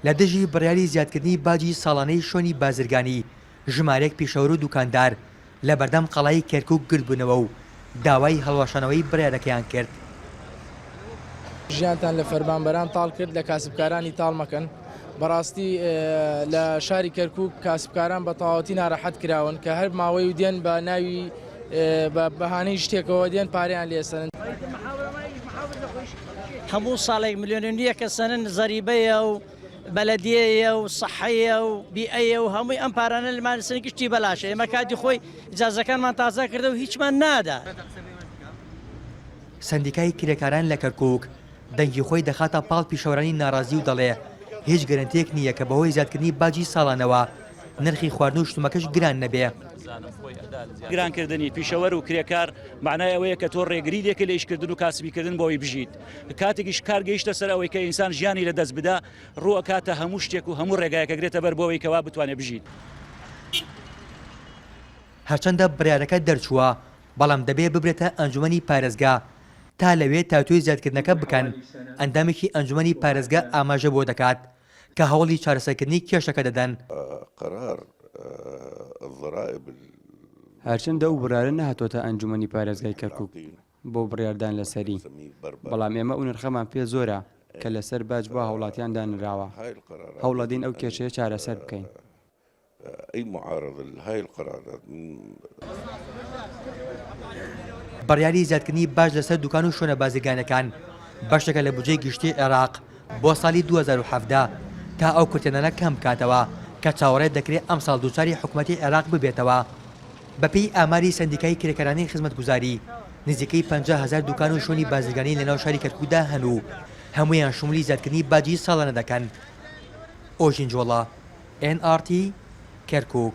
لە دژی بڕیاری زیادکردنی باجی ساڵانەی شوێنی بازرگانی ژمارەیەک پیشەوەر و دوکاندار لە بەردەم قەڵای کەرکووک گرتبوونەوە و داوای هەڵوەشانەوەی بڕیارەکەیان کرد. ژیانتان لە فەرمانبەران تاڵ کرد لە کاسبکارانی تاڵ مەکەن. بەڕاستی لە شاری کەرکووک کاسبکاران بە تەواوەتی ناڕەحەت کراون کە هەر ماوەی و دێن بە ناوی بە بەهانەی شتێکەوە دێن پارەیان لێسەن. هەموو ساڵێک ملیۆنیە کە سەنن زەریبەیە و بەلەدیەیە و سەحەیە و بیئەیە و هەمووی ئەم پارانە لەمان سنگی شتی بەلاشە. ئێمە کاتی خۆی ئیجازەکانمان تازا کردە و هیچمان نادا. سندیکای کرێکاران لە کەرکووک دەنگی خۆی دەخاتە پاڵ پیشەوەرانی ناڕازی و دەڵێ هیچ گەرنتەیەک نییە کە بەهۆی زیادکردنی باجی ساڵانەوە نرخی خواردن و شتومەکەش گران نەبێ. گرانکردنی پیشەوەر و کرێکار معنای ئەوەیە کە تۆ ڕێگری لێکە لە ئیشکردن و کاسبیکردن بۆی بژیت. کاتێکیش کار گەیشتە سەر ئەوەی کە ئینسان ژیانی لە دەست بدا ڕووە کاتە هەموو شتێک و هەموو ڕێگایەکە گرێتە بەر بۆەوەی کەوا بتوانێت بژیت. هەرچەندە بڕیارەکە دەرچووە بەڵام دەبێ ببرێتە ئەنجومەنی پارێزگا تا لەوێ تاتوی زیادکردنەکە بکەن. ئەندامێکی ئەنجومەنی پارێزگا ئاماژە بۆ دەکات کە هەوڵی چارەسەرکردنی کێشەکە دەدەن. هەرچەندە ئەو بڕیارە نەهاتۆتە ئەنجومەنی پارێزگای کەرکووک بۆ بڕیاردان لەسەری، بەڵام ئێمە ئەو نرخەمان پێ زۆرە کە لەسەر باج بۆ هەوڵاتیان دانراوە. هەوڵەدین ئەو کێشەیە چارەسەر بکەین. بڕیاری زیادکردنی باج لەسەر دوکان و شوێنە بازرگانەکان بەشێکە لە بودجەی گشتی عێراق بۆ ساڵی 2017 تا ئەو کورتێنانە کەم بکاتەوە کە چاوەڕێ دەکرێت ئەم ساڵ دووچاری حکوومەتی عێراق ببێتەوە. بەپێی ئاماری سندیکای کرێکارانی خزمەتگوزاری نزیکەی 50,000 دوکان و شوێنی بازرگانی لەناو شاری کەرکووکدا هەن و هەمویان شمولی زیادکردنی باجی ساڵانە دەکەن. ئۆژین جۆڵە NRT کەرکووک.